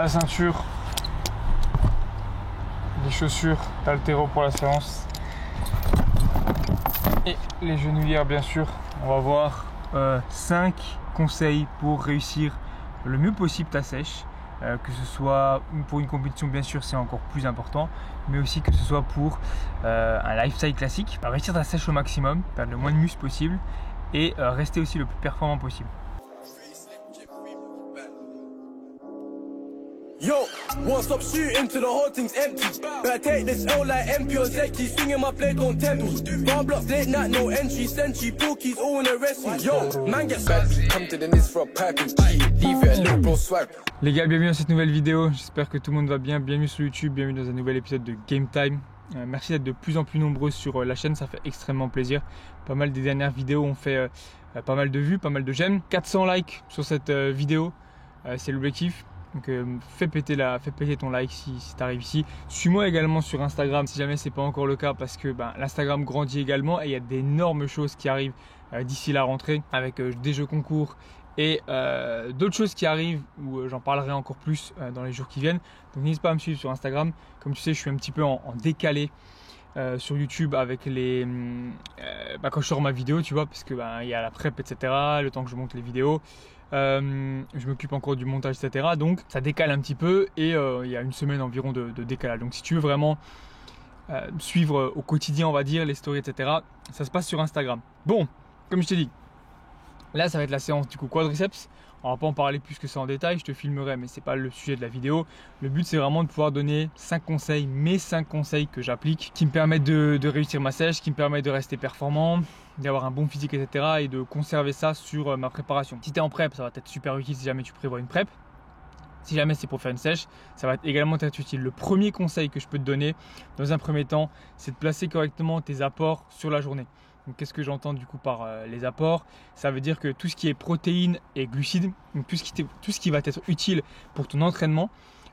la ceinture, les chaussures d'haltéro pour la séance et les genouillères bien sûr. On va voir 5 conseils pour réussir le mieux possible ta sèche, que ce soit pour une compétition bien sûr c'est encore plus important, mais aussi que ce soit pour un lifestyle classique. Réussir ta sèche au maximum, perdre le moins de muscle possible et rester aussi le plus performant possible. Yo, won't stop shooting till the whole thing's empty. Better take this L like MP or Zeki, swinging my blade, don't tempt me. Bar blocks, late night, no entry, sentry, porkies, all in the rest me. Yo, man get bad, come to the nis for a pipe and G, leave it a little bro swag. Les gars, bienvenue dans cette nouvelle vidéo, j'espère que tout le monde va bien, bienvenue sur YouTube, bienvenue dans un nouvel épisode de Game Time. Merci d'être de plus en plus nombreux sur la chaîne, ça fait extrêmement plaisir. Pas mal des dernières vidéos ont fait pas mal de vues, pas mal de j'aime. 400 likes sur cette vidéo, c'est l'objectif. Donc fais péter ton like si tu arrives ici. Suis-moi également sur Instagram si jamais c'est pas encore le cas, parce que l'Instagram grandit également et il y a d'énormes choses qui arrivent d'ici la rentrée avec des jeux concours et d'autres choses qui arrivent où j'en parlerai encore plus dans les jours qui viennent. Donc n'hésite pas à me suivre sur Instagram. Comme tu sais, je suis un petit peu en décalé sur YouTube avec les quand je sors ma vidéo, tu vois, parce que il y a la prep, etc. Le temps que je monte les vidéos. Je m'occupe encore du montage, etc. Donc ça décale un petit peu et il y a une semaine environ de décalage. Donc si tu veux vraiment suivre au quotidien, on va dire, les stories, etc., ça se passe sur Instagram. Bon, comme je t'ai dit, là ça va être la séance du coup quadriceps. On va pas en parler plus que ça en détail, je te filmerai, mais c'est pas le sujet de la vidéo. Le but c'est vraiment de pouvoir donner 5 conseils, mes 5 conseils que j'applique, qui me permettent de réussir ma sèche, qui me permettent de rester performant, d'avoir un bon physique, etc. et de conserver ça sur ma préparation. Si tu es en prep, ça va être super utile si jamais tu prévois une prep. Si jamais c'est pour faire une sèche, ça va également être utile. Le premier conseil que je peux te donner dans un premier temps, c'est de placer correctement tes apports sur la journée. Donc qu'est-ce que j'entends du coup par les apports? Ça veut dire que tout ce qui est protéines et glucides, donc tout ce qui va être utile pour ton entraînement,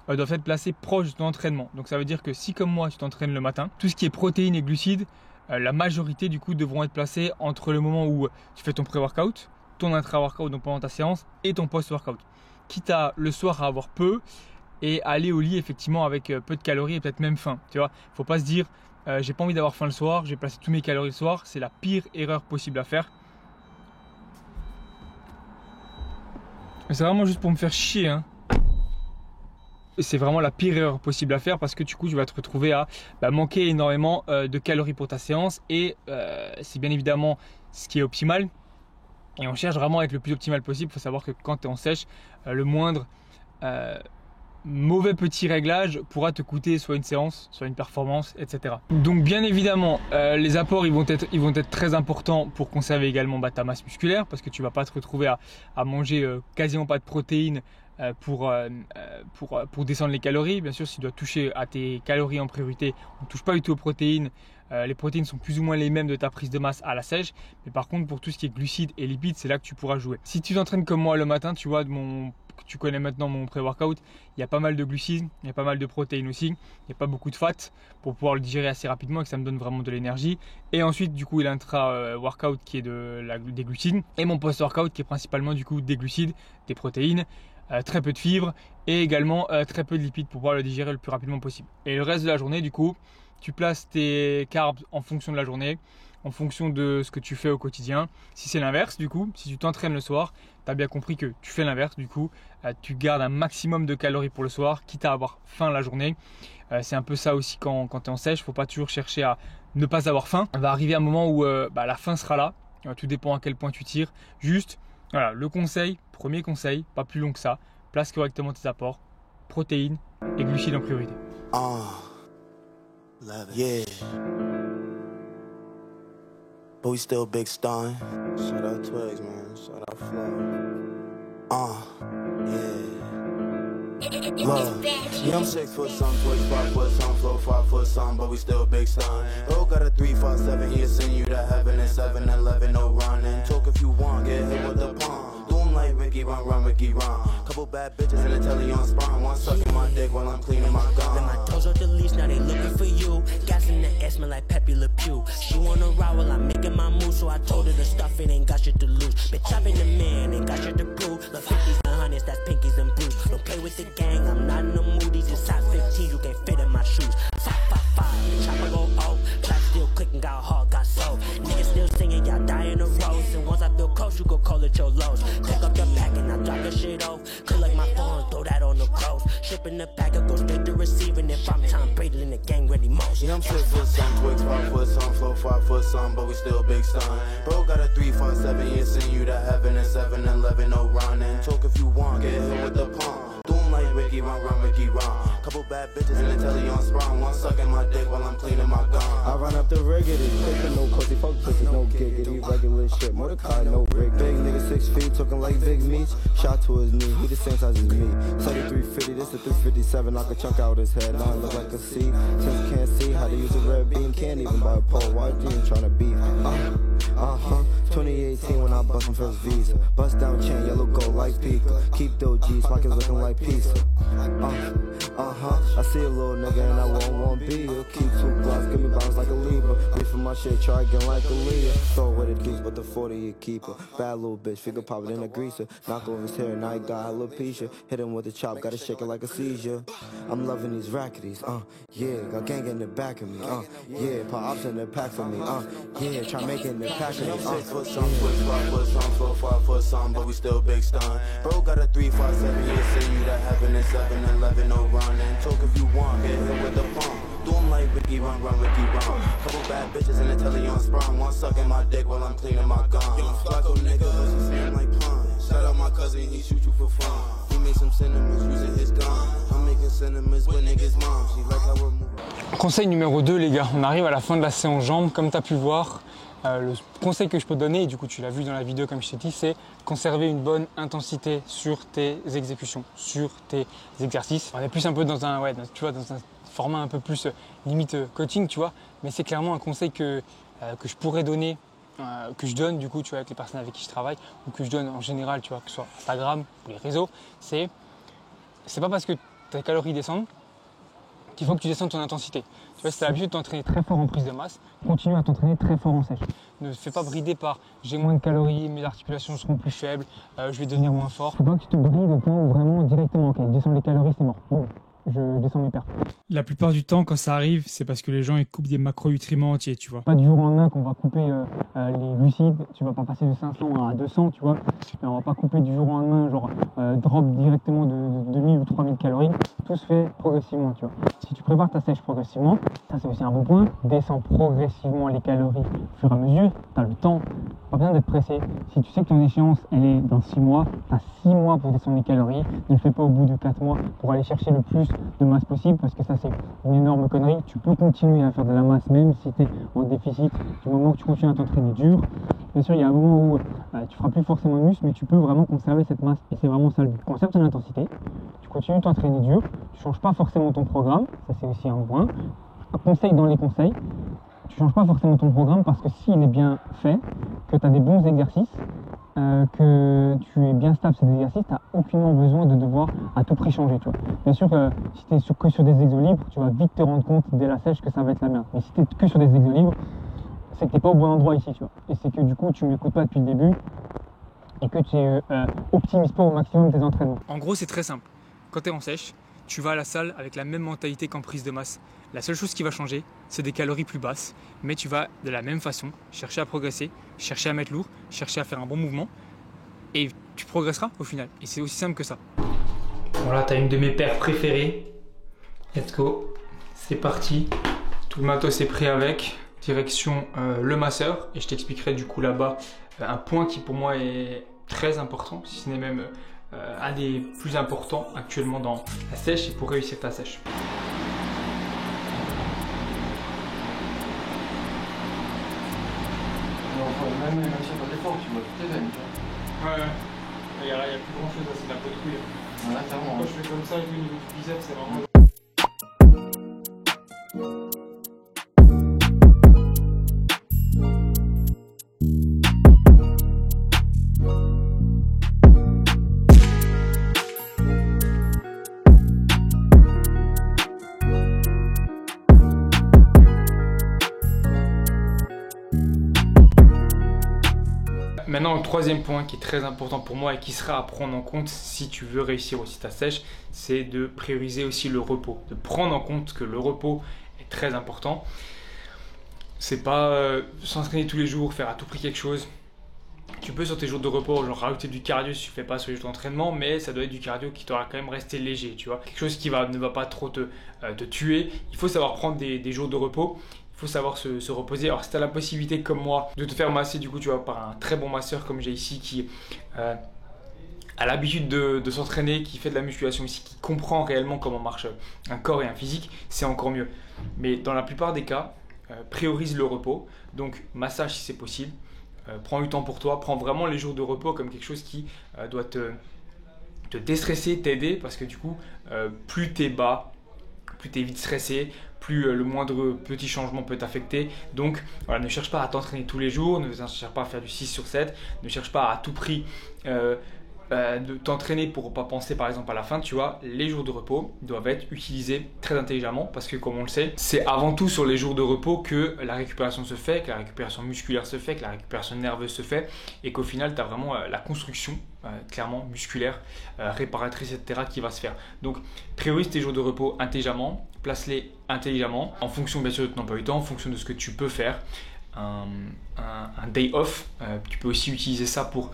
doit être placé proche de ton entraînement. Donc ça veut dire que si comme moi tu t'entraînes le matin, tout ce qui est protéines et glucides, la majorité du coup devront être placés entre le moment où tu fais ton pré-workout, ton intra-workout donc pendant ta séance et ton post-workout. Quitte à le soir à avoir peu et aller au lit effectivement avec peu de calories et peut-être même faim. Tu vois, faut pas se dire j'ai pas envie d'avoir faim le soir, je vais placer tous mes calories le soir. C'est la pire erreur possible à faire. C'est vraiment juste pour me faire chier, hein. C'est vraiment la pire erreur possible à faire parce que du coup tu vas te retrouver à manquer énormément de calories pour ta séance et c'est bien évidemment ce qui est optimal. Et on cherche vraiment à être le plus optimal possible. Il faut savoir que quand tu es en sèche, le moindre mauvais petit réglage pourra te coûter soit une séance, soit une performance, etc. Donc bien évidemment, les apports ils vont être très importants pour conserver également ta masse musculaire, parce que tu vas pas te retrouver à manger quasiment pas de protéines pour descendre les calories. Bien sûr, si tu dois toucher à tes calories en priorité, on ne touche pas du tout aux protéines. Les protéines sont plus ou moins les mêmes de ta prise de masse à la sèche, mais par contre pour tout ce qui est glucides et lipides, c'est là que tu pourras jouer. Si tu t'entraînes comme moi le matin, tu vois, tu connais maintenant mon pré-workout, il y a pas mal de glucides, il y a pas mal de protéines aussi, il n'y a pas beaucoup de fat pour pouvoir le digérer assez rapidement et que ça me donne vraiment de l'énergie. Et ensuite du coup il y a l'intra-workout qui est des glucides et mon post-workout qui est principalement du coup des glucides, des protéines, très peu de fibres et également très peu de lipides pour pouvoir le digérer le plus rapidement possible. Et le reste de la journée du coup, tu places tes carbs en fonction de la journée, en fonction de ce que tu fais au quotidien. Si c'est l'inverse du coup, si tu t'entraînes le soir, tu as bien compris que tu fais l'inverse du coup, tu gardes un maximum de calories pour le soir, quitte à avoir faim la journée. C'est un peu ça aussi quand tu es en sèche, il ne faut pas toujours chercher à ne pas avoir faim. Il va arriver un moment où la faim sera là, tout dépend à quel point tu tires. Juste, voilà, le premier conseil, pas plus long que ça, place correctement tes apports, protéines et glucides en priorité. Yeah. But we still big starring. Shout out Twigs, man. Shout out Flow. Yeah. Look, yeah, I'm 6 foot some, Twigs 5 foot some, Flow 5 foot some, but we still big starring. Oh, got a 3-5-7, he'll send you to heaven at 7-11, no running. Talk if you want, get hit with the palm. like Ricky, run, Ricky, run. Couple bad bitches in the telly on spawn. One sucking my dick while I'm cleaning my gun. Then my toes off the leash, now they looking for you. Gas in the air, smell like Pepe Le Pew. She wanna ride while I'm making my move, so I told her to stuff it, ain't got shit to lose. Bitch, I've been the man, ain't got shit to prove. Love 50s and 100s, that's pinkies and blues. Don't play with the gang, I'm not in the mood. These is size 15, you can't fit in my shoes. 555, chopper go oh. Clap still clicking, got hard, got soul. Niggas still singing, y'all die in a rows. And once I feel close, you go call it your lows. Pick up your pack and I drop the shit off. Collect my phone, throw that on the clothes. Shipping the pack, it go straight to receiving. If I'm Tom Brady in the gang, ready most. Yeah, I'm 6 foot some, Twix 5 foot some, flow 5 foot some, but we still big stun. Bro got a 3, 5, 7 years, send you to heaven and 7, 11, no running. Talk if you want, get hit with the pump. Doom like Ricky, run, Ricky, run. Couple bad bitches in the telly on spawn. One sucking my dick while I'm cleaning my gun. I run up the riggedy, quick no pussy, fuck pussy, no giggity, regular shit, Mordecai, no brick. Big nigga 6 feet, talking like big meats. Shot to his knee, he the same size as me. 7350, this a 357, I could chunk out his head. Now I look like a C. Since can't see how to use a red beam, can't even buy a pole. Why you ain't tryna beef? 2018 when I bust my first visa. Bust down chain, yellow gold like Pika. Keep those G's, pockets looking like pizza. I see a little nigga and I won't be ya. Keep 2 blocks, give me bounce like a Libra. Reach for my shit, try again like a Leah. Throw what it keeps, but the 40 you keep her. Bad little bitch, figure pop it in a greaser. Knock over his hair, now he got alopecia. Hit him with a chop, gotta shake it like a seizure. I'm loving these racketies, yeah. Got gang in the back of me, yeah. Put ops in the pack for me, yeah. Try making the pack of me, 6 foot some, Twix 5 foot some, flow 5 foot some, but we still big stun. Bro got a 3, 5, 7 years, send you to heaven and 7, 11, no running. Talk if you want, get hit with the pump. Do 'em like Ricky, run, Ricky, run. Couple bad bitches in the telly on spawn. One sucking my dick while I'm cleaning my gun. Young Flacco nigga, but she seem like pun. Shout out my cousin, he shoot you for fun. He make some cinemas using his gun. I'm making cinemas with niggas' moms. She like how we're moving. Conseil numéro 2 les gars, on arrive à la fin de la séance jambes, comme tu as pu voir. Le conseil que je peux te donner, et du coup tu l'as vu dans la vidéo comme je t'ai dit, c'est conserver une bonne intensité sur tes exécutions, sur tes exercices. On est plus un peu dans un, tu vois, dans un format un peu plus limite coaching, tu vois, mais c'est clairement un conseil que je pourrais donner, que je donne du coup, tu vois, avec les personnes avec qui je travaille, ou que je donne en général, tu vois, que ce soit Instagram ou les réseaux. C'est pas parce que tes calories descendent qu'il faut que tu descendes ton intensité. Tu vois, si tu as l'habitude de t'entraîner très fort en prise de masse, continue à t'entraîner très fort en sèche. Ne te fais pas brider par j'ai moins de calories, mes articulations seront plus faibles, je vais devenir moins fort. Il faut pas que tu te brides au point où vraiment directement, ok, je descends les calories, c'est mort. Bon, je descends mes pertes. La plupart du temps, quand ça arrive, c'est parce que les gens ils coupent des macronutriments entiers, tu vois. Pas du jour au lendemain qu'on va couper les glucides, tu vas pas passer de 500 à 200, tu vois. On va pas couper du jour au lendemain, genre drop directement de 2000 ou 3000 calories. Tout se fait progressivement, tu vois. Si tu prépares ta sèche progressivement, ça c'est aussi un bon point. Descends progressivement les calories au fur et à mesure, tu as le temps, pas besoin d'être pressé. Si tu sais que ton échéance elle est dans 6 mois, tu as 6 mois pour descendre les calories. Ne le fais pas au bout de 4 mois pour aller chercher le plus de masse possible, parce que ça c'est une énorme connerie. Tu peux continuer à faire de la masse même si tu es en déficit du moment que tu continues à t'entraîner dur. Bien sûr, il y a un moment où tu feras plus forcément de muscle, mais tu peux vraiment conserver cette masse et c'est vraiment ça le but. Conserve ton intensité, tu continues de t'entraîner dur, tu changes pas forcément ton programme, ça c'est aussi un point. Un conseil dans les conseils, tu changes pas forcément ton programme parce que s'il est bien fait, que tu as des bons exercices, que tu es bien stable sur ces exercices, tu n'as aucunement besoin de devoir à tout prix changer, tu vois. Bien sûr, si tu es que sur des exos libres, tu vas vite te rendre compte dès la sèche que ça va être la merde. Mais si tu es que sur des exos libres, c'est que tu n'es pas au bon endroit ici, tu vois. Et c'est que du coup, tu ne m'écoutes pas depuis le début et que tu optimises pas au maximum tes entraînements. En gros, c'est très simple. Quand tu es en sèche, tu vas à la salle avec la même mentalité qu'en prise de masse. La seule chose qui va changer, c'est des calories plus basses, mais tu vas de la même façon chercher à progresser, chercher à mettre lourd, chercher à faire un bon mouvement et tu progresseras au final. Et c'est aussi simple que ça. Voilà, tu as une de mes paires préférées. Let's go. C'est parti. Tout le matos est prêt avec. Direction le masseur. Et je t'expliquerai du coup là-bas un point qui pour moi est très important, si ce n'est même un des plus importants actuellement dans la sèche et pour réussir ta sèche. Même si c'est pas d'effort, tu vois toutes tes veines, tu vois. Ouais, il y a plus grand chose, c'est de la peau de couille. Ouais, clairement. Moi je fais comme ça et au niveau du biceps, c'est vraiment. Maintenant, le troisième point qui est très important pour moi et qui sera à prendre en compte si tu veux réussir aussi ta sèche, c'est de prioriser aussi le repos, de prendre en compte que le repos est très important. C'est pas s'entraîner tous les jours, faire à tout prix quelque chose. Tu peux sur tes jours de repos, genre rajouter du cardio si tu fais pas sur les jours d'entraînement, mais ça doit être du cardio qui doit quand même rester léger, tu vois. Quelque chose qui ne va pas trop te tuer. Il faut savoir prendre des jours de repos. Il faut savoir se reposer. Alors si tu as la possibilité comme moi de te faire masser du coup tu vois par un très bon masseur comme j'ai ici qui a l'habitude de s'entraîner, qui fait de la musculation ici, qui comprend réellement comment marche un corps et un physique, c'est encore mieux. Mais dans la plupart des cas, priorise le repos. Donc massage si c'est possible. Prends du temps pour toi, prends vraiment les jours de repos comme quelque chose qui doit te déstresser, t'aider parce que du coup plus t'es bas, plus t'es vite stressé, plus le moindre petit changement peut t'affecter. Donc voilà, ne cherche pas à t'entraîner tous les jours, ne cherche pas à faire du 6 sur 7, ne cherche pas à tout prix de t'entraîner pour pas penser par exemple à la fin, tu vois. Les jours de repos doivent être utilisés très intelligemment parce que comme on le sait, c'est avant tout sur les jours de repos que la récupération se fait, que la récupération musculaire se fait, que la récupération nerveuse se fait et qu'au final tu as vraiment la construction clairement musculaire, réparatrice, etc. qui va se faire. Donc priorise tes jours de repos intelligemment, place-les intelligemment en fonction bien sûr de ton emploi du temps, en fonction de ce que tu peux faire. Un day off, tu peux aussi utiliser ça pour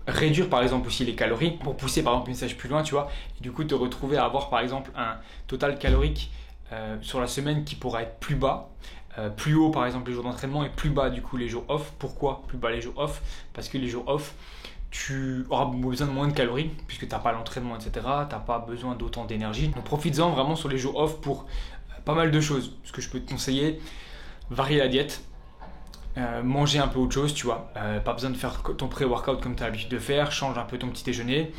réduire par exemple aussi les calories, pour pousser par exemple une sèche plus loin, tu vois, et du coup te retrouver à avoir par exemple un total calorique sur la semaine qui pourra être plus bas, plus haut par exemple les jours d'entraînement et plus bas du coup les jours off. Pourquoi plus bas les jours off? Parce que les jours off, tu auras besoin de moins de calories puisque tu n'as pas l'entraînement, etc. Tu n'as pas besoin d'autant d'énergie. Donc profites-en vraiment sur les jours off pour pas mal de choses. Ce que je peux te conseiller, varier la diète. Manger un peu autre chose, tu vois, pas besoin de faire ton pré-workout comme tu as l'habitude de faire, change un peu ton petit déjeuner,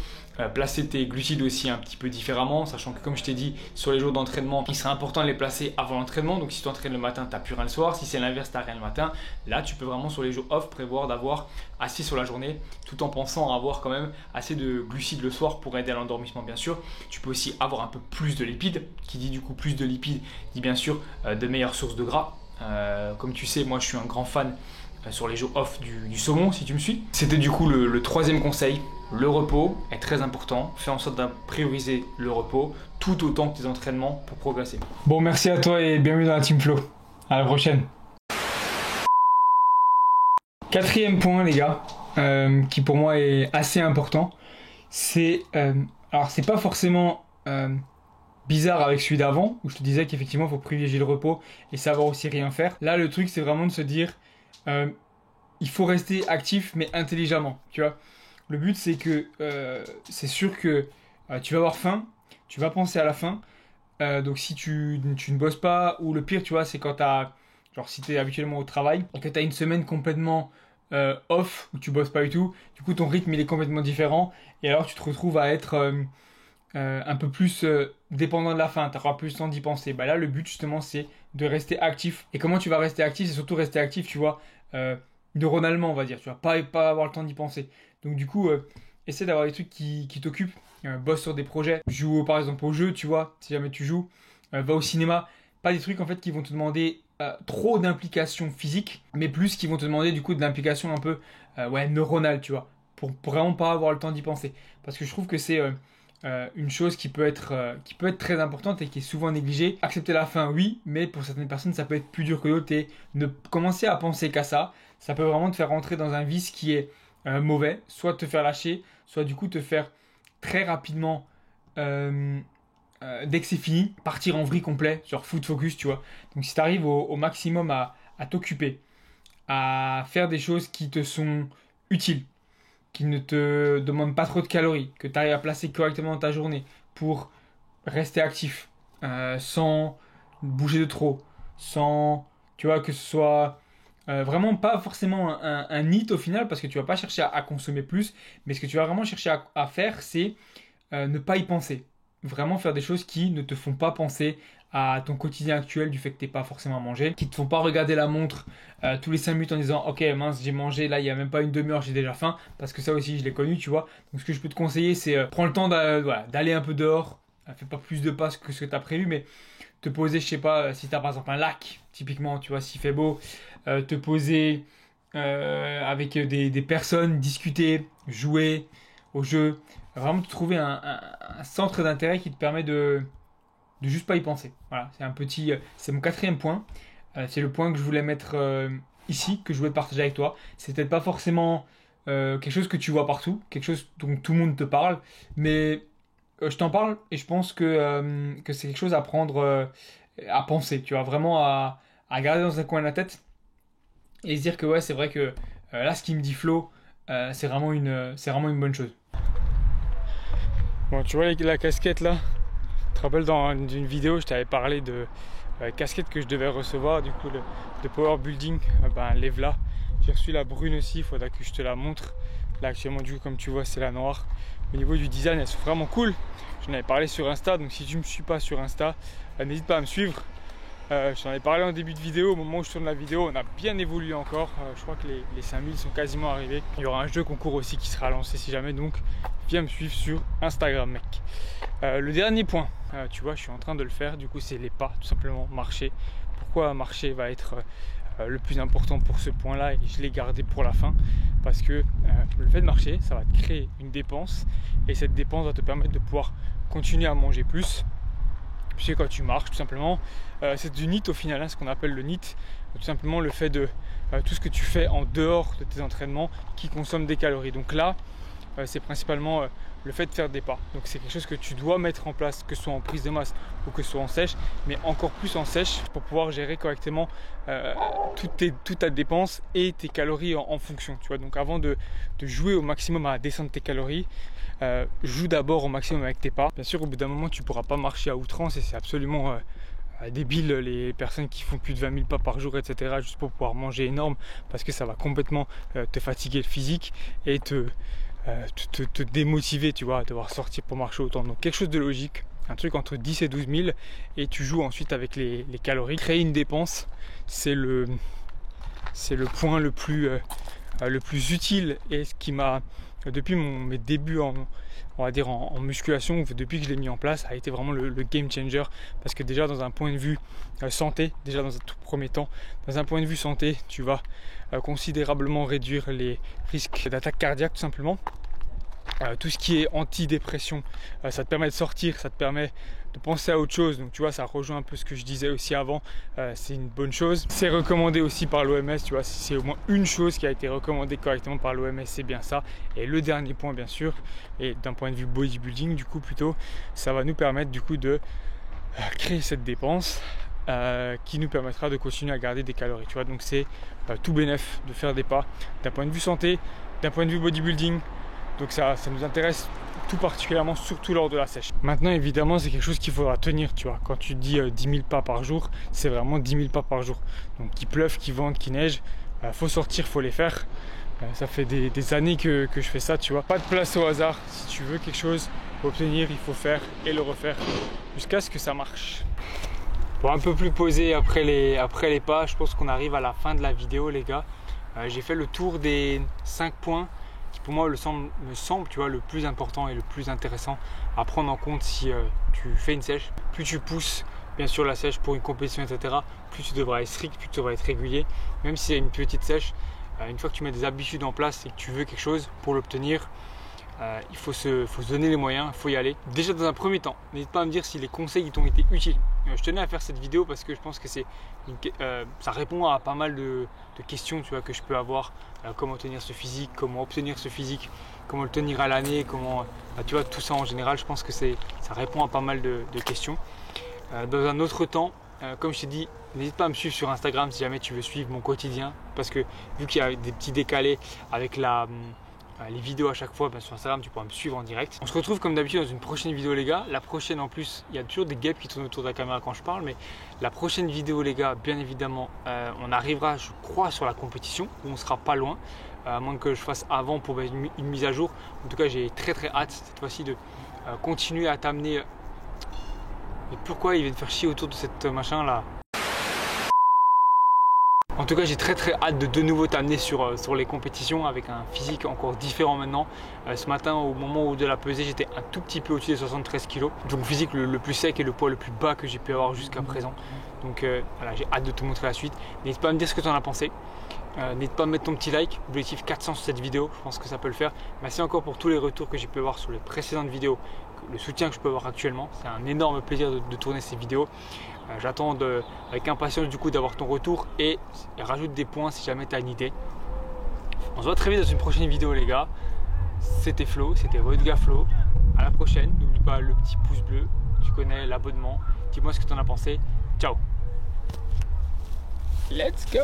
placer tes glucides aussi un petit peu différemment, sachant que comme je t'ai dit, sur les jours d'entraînement, il serait important de les placer avant l'entraînement. Donc si tu entraînes le matin, tu n'as plus rien le soir, si c'est l'inverse, tu n'as rien le matin. Là tu peux vraiment sur les jours off prévoir d'avoir assez sur la journée tout en pensant avoir quand même assez de glucides le soir pour aider à l'endormissement bien sûr. Tu peux aussi avoir un peu plus de lipides, qui dit du coup plus de lipides dit bien sûr de meilleures sources de gras. Comme tu sais, moi je suis un grand fan sur les jours off du saumon, si tu me suis. C'était du coup le troisième conseil. Le repos est très important. Fais en sorte de prioriser le repos tout autant que tes entraînements pour progresser. Bon, merci à toi et bienvenue dans la Team Flow. À la prochaine. Quatrième point, les gars, qui pour moi est assez important, c'est alors c'est pas forcément bizarre avec celui d'avant, où je te disais qu'effectivement il faut privilégier le repos et savoir aussi rien faire. Là le truc c'est vraiment de se dire il faut rester actif mais intelligemment, tu vois. Le but c'est que c'est sûr que tu vas avoir faim, tu vas penser à la faim, donc si tu ne bosses pas, ou le pire tu vois c'est quand genre si tu es habituellement au travail et que tu as une semaine complètement off où tu bosses pas du tout, du coup ton rythme il est complètement différent et alors tu te retrouves à être un peu plus dépendant de la faim, tu auras plus le temps d'y penser. Bah là, le but justement, c'est de rester actif. Et comment tu vas rester actif? C'est surtout rester actif, tu vois, neuronalement, on va dire. Tu vas pas avoir le temps d'y penser. Donc du coup, essaie d'avoir des trucs qui t'occupent. Bosse sur des projets. Joue par exemple au jeu, tu vois, si jamais tu joues. Va au cinéma. Pas des trucs en fait qui vont te demander trop d'implication physique, mais plus qui vont te demander du coup de l'implication un peu neuronale, tu vois. Pour vraiment pas avoir le temps d'y penser. Parce que je trouve que c'est une chose qui peut être très importante et qui est souvent négligée. Accepter la faim, oui, mais pour certaines personnes, ça peut être plus dur que d'autres et ne commencer à penser qu'à ça, ça peut vraiment te faire rentrer dans un vice qui est mauvais, soit te faire lâcher, soit du coup te faire très rapidement, dès que c'est fini, partir en vrille complet, genre food focus, tu vois. Donc si tu arrives au maximum à t'occuper, à faire des choses qui te sont utiles, qui ne te demande pas trop de calories, que tu arrives à placer correctement dans ta journée pour rester actif, sans bouger de trop, sans, tu vois, que ce soit vraiment pas forcément un NEAT au final, parce que tu vas pas chercher à consommer plus, mais ce que tu vas vraiment chercher à faire, c'est ne pas y penser. Vraiment faire des choses qui ne te font pas penser à ton quotidien actuel, du fait que tu n'es pas forcément à manger, qui ne te font pas regarder la montre tous les 5 minutes en disant ok mince j'ai mangé, là il n'y a même pas une demi-heure, j'ai déjà faim, parce que ça aussi je l'ai connu, tu vois. Donc ce que je peux te conseiller c'est prends le temps d'aller un peu dehors, fais pas plus de pas que ce que tu as prévu, mais te poser, je sais pas, si tu as par exemple un lac, typiquement, tu vois, s'il fait beau, te poser avec des personnes, discuter, jouer au jeu, vraiment trouver un centre d'intérêt qui te permet de juste pas y penser. Voilà, c'est mon 4e point. C'est le point que je voulais mettre ici, que je voulais partager avec toi. C'est peut-être pas forcément quelque chose que tu vois partout, quelque chose dont tout le monde te parle, mais je t'en parle et je pense que c'est quelque chose à prendre, à penser, tu vois, vraiment à garder dans un coin de la tête et se dire que ouais, c'est vrai que là, ce qui me dit Flo, c'est vraiment une bonne chose. Bon, tu vois la casquette là, tu te rappelles dans une vidéo, je t'avais parlé de casquette que je devais recevoir, du coup de Power Building, lève là. J'ai reçu la brune aussi, il faudra que je te la montre. Là actuellement, du coup, comme tu vois, c'est la noire. Au niveau du design, elles sont vraiment cool. J'en avais parlé sur Insta, donc si tu ne me suis pas sur Insta, n'hésite pas à me suivre. Je t'en avais parlé en début de vidéo. Au moment où je tourne la vidéo, on a bien évolué encore. Je crois que les 5000 sont quasiment arrivés. Il y aura un jeu concours aussi qui sera lancé si jamais, donc viens me suivre sur Instagram, mec. Le dernier point, tu vois, je suis en train de le faire. Du coup, c'est les pas, tout simplement marcher. Pourquoi marcher va être le plus important pour ce point-là, et je l'ai gardé pour la fin parce que le fait de marcher, ça va te créer une dépense et cette dépense va te permettre de pouvoir continuer à manger plus. Puisque quand tu marches, tout simplement, c'est du NEAT au final, hein, ce qu'on appelle le NEAT, tout simplement le fait de tout ce que tu fais en dehors de tes entraînements qui consomme des calories. Donc là, c'est principalement le fait de faire des pas. Donc c'est quelque chose que tu dois mettre en place, que ce soit en prise de masse ou que ce soit en sèche, mais encore plus en sèche pour pouvoir gérer correctement toute ta dépense et tes calories en fonction. Tu vois, donc avant de jouer au maximum à descendre tes calories, joue d'abord au maximum avec tes pas. Bien sûr, au bout d'un moment, tu ne pourras pas marcher à outrance et c'est absolument débile les personnes qui font plus de 20 000 pas par jour, etc., juste pour pouvoir manger énorme, parce que ça va complètement te fatiguer le physique et te démotiver, tu vois, à devoir sortir pour marcher autant. Donc quelque chose de logique, un truc entre 10 et 12 000, et tu joues ensuite avec les calories. Créer une dépense, c'est le point le plus utile, et ce qui m'a, depuis mes débuts on va dire en musculation, depuis que je l'ai mis en place, a été vraiment le game changer, parce que déjà dans un point de vue santé, déjà dans un tout premier temps, dans un point de vue santé, tu vas considérablement réduire les risques d'attaque cardiaque tout simplement. Tout ce qui est antidépression, ça te permet de sortir, ça te permet de penser à autre chose. Donc tu vois, ça rejoint un peu ce que je disais aussi avant, c'est une bonne chose. C'est recommandé aussi par l'OMS, tu vois, si c'est au moins une chose qui a été recommandée correctement par l'OMS, c'est bien ça. Et le dernier point, bien sûr, et d'un point de vue bodybuilding, du coup plutôt, ça va nous permettre du coup de créer cette dépense qui nous permettra de continuer à garder des calories. Tu vois, donc c'est tout bénef de faire des pas d'un point de vue santé, d'un point de vue bodybuilding. Donc ça nous intéresse tout particulièrement, surtout lors de la sèche. Maintenant, évidemment, c'est quelque chose qu'il faudra tenir, tu vois. Quand tu dis 10 000 pas par jour, c'est vraiment 10 000 pas par jour. Donc qu'il pleuve, qu'il vente, qu'il neige, faut sortir, faut les faire. Ça fait des années que je fais ça, tu vois. Pas de place au hasard. Si tu veux quelque chose obtenir, il faut faire et le refaire jusqu'à ce que ça marche. Bon, un peu plus posé après les pas, je pense qu'on arrive à la fin de la vidéo, les gars. J'ai fait le tour des 5 points qui pour moi me semble, tu vois, le plus important et le plus intéressant à prendre en compte si tu fais une sèche. Plus tu pousses bien sûr la sèche pour une compétition, etc., plus tu devras être strict, plus tu devras être régulier. Même si c'est une petite sèche, une fois que tu mets des habitudes en place et que tu veux quelque chose pour l'obtenir, il faut se donner les moyens, il faut y aller. Déjà dans un premier temps, n'hésite pas à me dire si les conseils t'ont été utiles. Je tenais à faire cette vidéo parce que je pense que ça répond à pas mal de questions, tu vois, que je peux avoir. Comment tenir ce physique, comment obtenir ce physique, comment le tenir à l'année, comment, tu vois, tout ça en général. Je pense que ça répond à pas mal de questions. Dans un autre temps, comme je t'ai dit, n'hésite pas à me suivre sur Instagram si jamais tu veux suivre mon quotidien, parce que vu qu'il y a des petits décalés avec les vidéos à chaque fois, sur Instagram tu pourras me suivre en direct. On se retrouve comme d'habitude dans une prochaine vidéo, les gars. La prochaine, en plus, il y a toujours des guêpes qui tournent autour de la caméra quand je parle, mais la prochaine vidéo, les gars, bien évidemment, on arrivera, je crois, sur la compétition, où on sera pas loin, à moins que je fasse avant pour une mise à jour. En tout cas, j'ai très hâte cette fois-ci de continuer à t'amener. Mais pourquoi il vient de faire chier autour de cette machin là? En tout cas, j'ai très hâte de nouveau t'amener sur les compétitions avec un physique encore différent maintenant. Ce matin, au moment où de la pesée, j'étais un tout petit peu au-dessus des 73 kg. Donc physique le plus sec et le poids le plus bas que j'ai pu avoir jusqu'à présent. Donc voilà, j'ai hâte de te montrer la suite. N'hésite pas à me dire ce que tu en as pensé. N'hésite pas à mettre ton petit like, objectif 400 sur cette vidéo, je pense que ça peut le faire. Merci encore pour tous les retours que j'ai pu avoir sur les précédentes vidéos, le soutien que je peux avoir actuellement. C'est un énorme plaisir de tourner ces vidéos. J'attends avec impatience du coup d'avoir ton retour et rajoute des points si jamais tu as une idée. On se voit très vite dans une prochaine vidéo les gars. C'était Flo, c'était votre gars Flo. À la prochaine, n'oublie pas le petit pouce bleu, tu connais l'abonnement. Dis-moi ce que tu en as pensé. Ciao. Let's go.